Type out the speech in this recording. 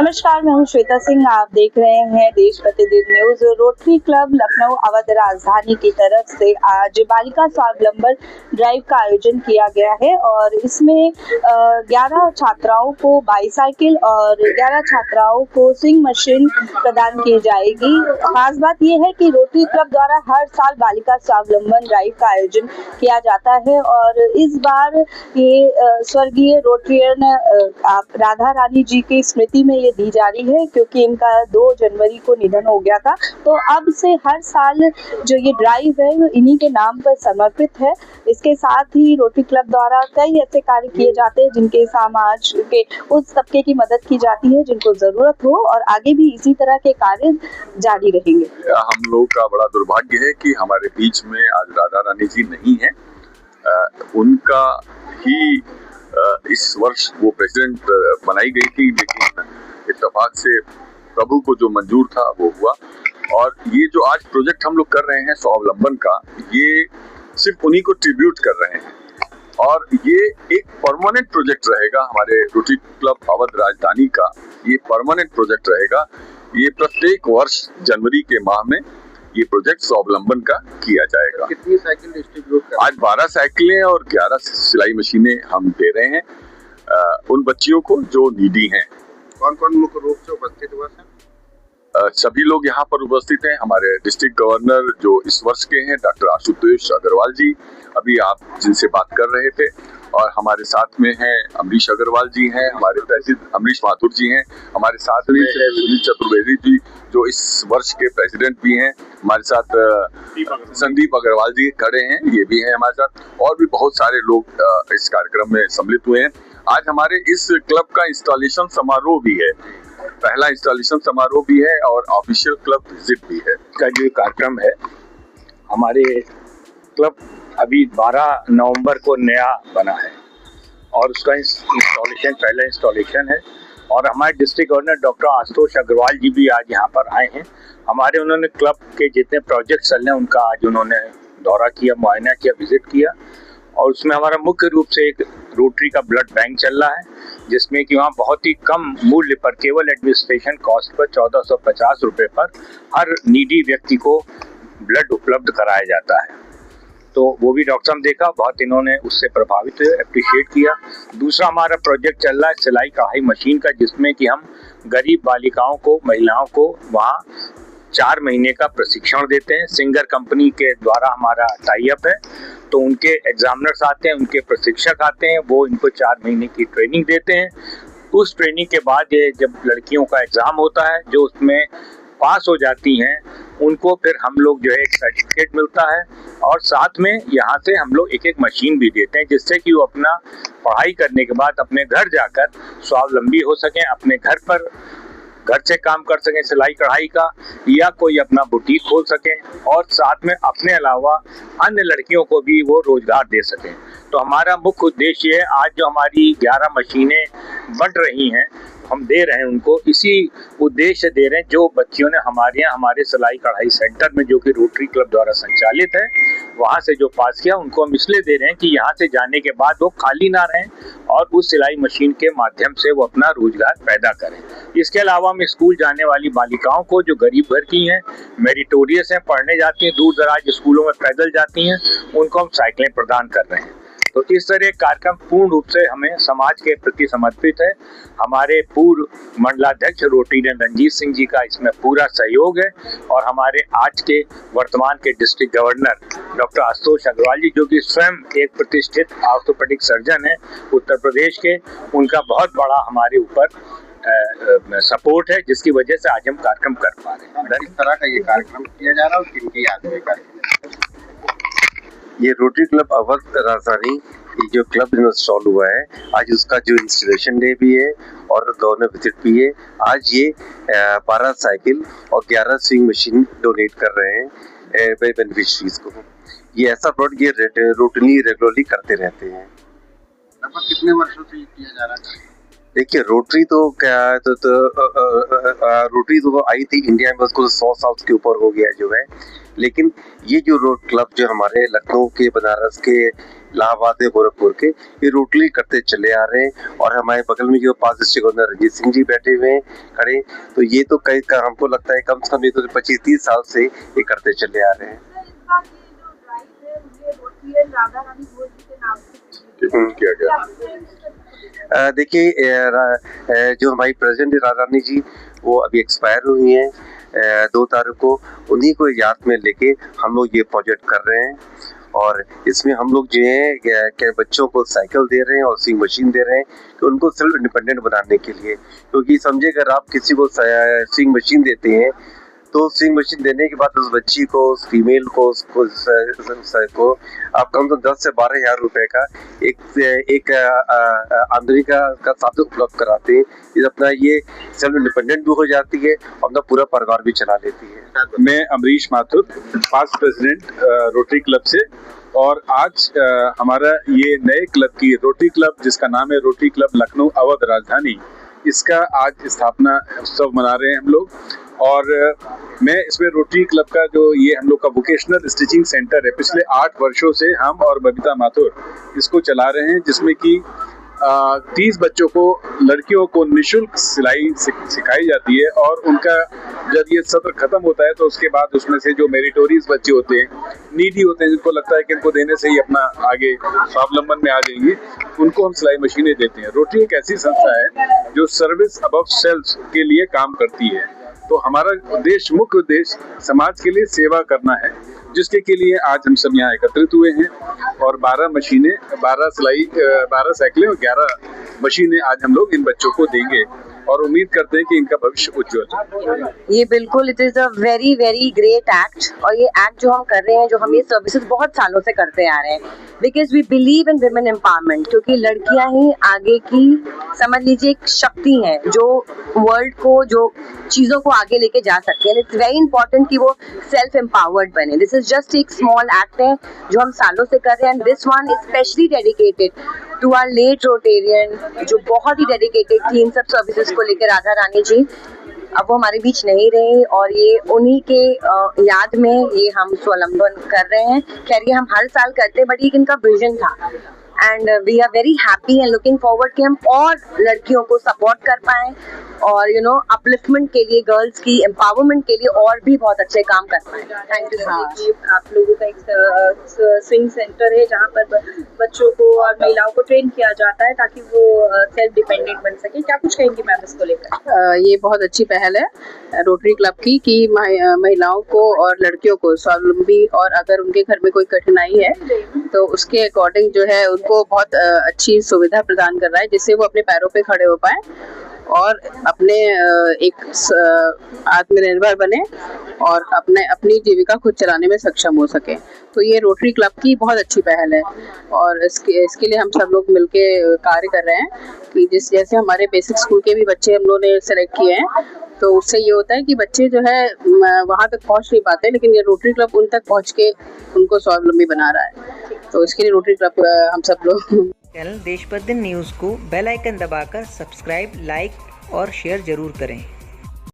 नमस्कार, मैं हूं श्वेता सिंह। आप देख रहे हैं देश प्रतिदिन news. Rotary club Lucknow Awadh राजधानी की तरफ से आज बालिका स्वावलंबन ड्राइव का आयोजन किया गया है और इसमें 11 छात्राओं को बाईसाइकिल और 11 छात्राओं को स्विंग मशीन प्रदान की जाएगी। खास बात यह है कि रोटरी क्लब द्वारा हर साल बालिका स्वावलंबन ड्राइव का आयोजन किया जाता है और इस बार ये स्वर्गीय रोटरियन राधा रानी जी की स्मृति में ये दी जा रही है, क्योंकि इनका 2 जनवरी को निधन हो गया था। तो अब से हर साल जो ये ड्राइव है वो इन्हीं के नाम पर समर्पित है। इसके साथ ही रोटरी क्लब द्वारा कई ऐसे कार्य किए जाते हैं जिनके समाज के उस तबके की मदद की जाती है जिनको जरूरत हो, और आगे भी इसी तरह के कार्य जारी रहेंगे। हम लोग का बड़ा दुर्भाग्य है कि हमारे बीच में आज राधा रानी जी नहीं है। उनका ही इस वर्ष वो प्रेसिडेंट बनाई गई थी, लेकिन इत्तेफाक से प्रभु को जो मंजूर था वो हुआ। और ये जो आज प्रोजेक्ट हम लोग कर रहे हैं स्वावलंबन का, ये सिर्फ उन्हीं को ट्रिब्यूट कर रहे हैं और ये एक परमानेंट प्रोजेक्ट रहेगा। हमारे रोटरी क्लब अवध राजधानी का ये परमानेंट प्रोजेक्ट रहेगा। ये प्रत्येक वर्ष जनवरी के माह में ये प्रोजेक्ट स्वावलंबन का किया जाएगा। कितनी साइकिल डिस्ट्रीब्यूट कर? आज 12 साइकिलें और 11 सिलाई मशीनें हम दे रहे हैं उन बच्चियों को जो नीडी हैं। कौन कौन मुख्य रूप से उपस्थित हुआ है? सभी लोग यहाँ पर उपस्थित हैं। हमारे डिस्ट्रिक्ट गवर्नर जो इस वर्ष के हैं डॉक्टर आशुतोष अग्रवाल जी, अभी आप जिनसे बात कर रहे थे, और हमारे साथ में हैं अमरीश अग्रवाल जी हैं, हमारे प्रेसिडेंट अमरीश माथुर जी हैं, हमारे साथ में है सुनील चतुर्वेदी जी जो इस वर्ष के प्रेसिडेंट भी हैं, हमारे साथ संदीप अग्रवाल जी खड़े हैं, ये भी हैं हमारे साथ, और भी बहुत सारे लोग इस कार्यक्रम में सम्मिलित हुए हैं। आज हमारे इस क्लब का इंस्टॉलेशन समारोह भी है, पहला इंस्टॉलेशन समारोह भी है और ऑफिशियल क्लब विजिट भी है। का जो कार्यक्रम है, हमारे क्लब अभी 12 नवंबर को नया बना है और उसका इंस्टॉलेशन पहला इंस्टॉलेशन है। और हमारे district governor doctor Ashutosh Agarwal ji भी आज यहाँ पर आए हैं। उन्होंने क्लब के जितने प्रोजेक्ट चल रहे हैं उनका आज उन्होंने दौरा किया, मुआयना किया, विजिट किया। और उसमें हमारा मुख्य रूप से एक रोटरी का ब्लड बैंक चल रहा है, जिसमें कि वहाँ बहुत ही कम मूल्य पर, केवल एडमिनिस्ट्रेशन कॉस्ट पर 1450 रुपये पर हर नीडी व्यक्ति को ब्लड उपलब्ध कराया जाता है। तो वो भी डॉक्टर साहब देखा, बहुत इन्होंने उससे प्रभावित हुए, अप्रिशिएट किया। दूसरा हमारा प्रोजेक्ट चल रहा है सिलाई कढ़ाई मशीन का, जिसमें कि हम गरीब बालिकाओं को, महिलाओं को वहाँ 4 महीने का प्रशिक्षण देते हैं। सिंगर कंपनी के द्वारा हमारा टाई अप है, तो उनके एग्जामिनर्स आते हैं, उनके प्रशिक्षक आते हैं, वो इनको 4 महीने की ट्रेनिंग देते हैं। उस ट्रेनिंग के बाद ये जब लड़कियों का एग्जाम होता है, जो उसमें पास हो जाती हैं, उनको फिर हम लोग जो है एक सर्टिफिकेट मिलता है और साथ में यहाँ से हम लोग एक मशीन भी देते हैं, जिससे कि वो अपना पढ़ाई करने के बाद अपने घर जाकर स्वावलंबी हो सकें, अपने घर से काम कर सकें सिलाई कढ़ाई का, या कोई अपना बुटीक खोल सकें और साथ में अपने अलावा अन्य लड़कियों को भी वो रोजगार दे सकें। तो हमारा मुख्य उद्देश्य है, आज जो हमारी 11 मशीनें बंट रही हैं, हम दे रहे हैं उनको इसी उद्देश्य दे रहे हैं। जो बच्चियों ने हमारे यहाँ हमारे सिलाई कढ़ाई सेंटर में, जो कि रोटरी क्लब द्वारा संचालित है, वहाँ से जो पास किया, उनको हम इसलिए दे रहे हैं कि यहाँ से जाने के बाद वो खाली ना रहें और उस सिलाई मशीन के माध्यम से वो अपना रोजगार पैदा करें। इसके अलावा हम स्कूल जाने वाली बालिकाओं को, जो गरीब घर की हैं, मेरिटोरियस हैं, पढ़ने जाती हैं, दूर दराज स्कूलों में पैदल जाती हैं, उनको हम साइकिलें प्रदान कर रहे हैं। तो इस तरह कार्यक्रम पूर्ण रूप से हमें समाज के प्रति समर्पित है। हमारे पूर्व मंडलाध्यक्ष रोटरियन रंजीत सिंह जी का इसमें पूरा सहयोग है और हमारे आज के वर्तमान के district governor doctor Ashutosh Agarwal ji, जो कि स्वयं एक प्रतिष्ठित ऑर्थोपेडिक सर्जन है उत्तर प्रदेश के, उनका बहुत बड़ा हमारे ऊपर सपोर्ट है, जिसकी वजह से आज हम कार्यक्रम कर पा रहे हैं। किस तरह का ये कार्यक्रम किया जा रहा है और किनकी याद में कार्यक्रम? ये रोटरी क्लब अवध राजधानी जो क्लब इंस्टॉल हुआ है, आज उसका जो इंस्टॉलेशन डे भी है और गवर्नर विजिट भी है। आज ये 12 साइकिल और 11 स्विंग मशीन डोनेट कर रहे हैं बेनिफिशरीज को। ये ऐसा प्रोडक्ट ये रोटरी रेगुलरली करते रहते हैं। लगभग कितने वर्षों से ये किया जा रहा है? देखिए रोटरी तो क्या रोटरी तो आई थी इंडिया में, उसको 100 साल के ऊपर हो गया जो है। लेकिन ये जो रोड क्लब जो हमारे लखनऊ के, बनारस के, इलाहाबाद के, गोरखपुर के, ये रोटरी करते चले आ रहे हैं। और हमारे बगल में जो पास डिस्ट्रिक्ट गवर्नर रंजीत सिंह जी बैठे हुए हैं खड़े, तो ये तो कई हमको लगता है कम से कम ये तो 25-30 साल से ये करते चले आ रहे हैं। किया गया। देखिए जो हमारी प्रेसिडेंट राधा रानी जी वो अभी एक्सपायर हुई हैं 2 तारीख को, उन्हीं को याद में लेके हम लोग ये प्रोजेक्ट कर रहे हैं। और इसमें हम लोग जो है बच्चों को साइकिल दे रहे हैं और स्विंग मशीन दे रहे हैं कि उनको सेल्फ इंडिपेंडेंट बनाने के लिए। क्योंकि समझे अगर आप किसी को स्विंग मशीन देते हैं तो स्विंग मशीन देने के बाद उस बच्ची को, उस फीमेल को, उसको आप कम से कम 10 से 12 हज़ार रुपए का एक आमदनी का साधन उपलब्ध कराते हैं। इस अपना ये सेल्फ इंडिपेंडेंट भी हो जाती है और अपना पूरा परिवार भी चला लेती है। मैं Amrish Mathur, past president rotary club से, और आज हमारा ये नए क्लब की रोटरी क्लब जिसका नाम है रोटरी क्लब लखनऊ अवध राजधानी, इसका आज स्थापना उत्सव मना रहे हैं हम लोग। और मैं इसमें रोटरी क्लब का जो ये हम लोग का वोकेशनल स्टिचिंग सेंटर है, पिछले 8 वर्षों से हम और बबीता माथुर इसको चला रहे हैं, जिसमें कि 30 बच्चों को, लड़कियों को निःशुल्क सिलाई सिखाई जाती है। और उनका जब ये सत्र खत्म होता है तो उसके बाद उसमें से जो मेरिटोरियस बच्चे होते हैं, नीडी होते हैं, जिनको लगता है कि इनको देने से ही अपना आगे स्वावलंबन में आ जाएंगे, उनको हम सिलाई मशीनें देते हैं। रोटरी एक ऐसी संस्था है जो सर्विस अबव सेल्फ के लिए काम करती है। तो हमारा मुख्य उद्देश्य समाज के लिए सेवा करना है, जिसके के लिए आज हम सब यहाँ एकत्रित हुए हैं। और 12 मशीनें, 12 साइकिलें और 11 मशीनें आज हम लोग इन बच्चों को देंगे और उम्मीद करते हैं कि इनका भविष्य उज्जवल है। ये बिल्कुल it is a very very great act. और ये एक्ट जो हम कर रहे हैं, जो हम ये सर्विसेज बहुत सालों से करते आ रहे हैं, because we believe in women empowerment. क्योंकि लड़कियां ही आगे की, समझ लीजिए, एक शक्ति है जो वर्ल्ड को, जो चीज़ों को आगे लेके जा सकती है। इट्स वेरी इंपॉर्टेंट कि वो सेल्फ एम्पावर्ड बने। दिस इज जस्ट एक स्मॉल एक्ट है जो हम सालों से कर रहे हैं। And this one is specially dedicated to our late rotarian, जो बहुत ही डेडिकेटेड थी इन सब सर्विसेज को लेकर, राधा रानी जी। अब वो हमारे बीच नहीं रही और ये उन्हीं के याद में ये हम स्वावलंबन कर रहे हैं। खैर ये हम हर साल करते हैं, बट ये इनका विजन था। And we are very happy and looking forward कि हम और लड़कियों को सपोर्ट कर पाएं और अपलिफ्टमेंट के लिए, गर्ल्स की एम्पावरमेंट के लिए और भी बहुत अच्छे काम कर पाएं। Thank you so much. आप लोगों का एक स्विंग सेंटर है जहाँ पर बच्चों को और महिलाओं को ट्रेन किया जाता है ताकि वो सेल्फ डिपेंडेंट बन सके। क्या कुछ कहेंगी मैम इसको लेकर? ये बहुत अच्छी पहल है रोटरी क्लब की कि महिलाओं को और लड़कियों को स्वावलंबी, और अगर उनके घर में कोई कठिनाई है तो उसके अकॉर्डिंग जो है उनको बहुत अच्छी सुविधा प्रदान कर रहा है, जिससे वो अपने पैरों पे खड़े हो पाए और अपने एक आत्मनिर्भर बने और अपनी जीविका खुद चलाने में सक्षम हो सके। तो ये रोटरी क्लब की बहुत अच्छी पहल है और इसके लिए हम सब लोग मिलके कार्य कर रहे हैं कि जैसे हमारे बेसिक स्कूल के भी बच्चे हम लोगों ने सेलेक्ट किए हैं, तो उससे ये होता है कि बच्चे जो है वहाँ तक पहुँच नहीं पाते, लेकिन ये रोटरी क्लब उन तक पहुँच के उनको स्वावलंबी बना रहा है। तो इसके लिए रोटरी क्लब हम सब लोग चैनल देश प्रतिदिन न्यूज़ को बेल आइकन दबाकर सब्सक्राइब, लाइक और शेयर जरूर करें।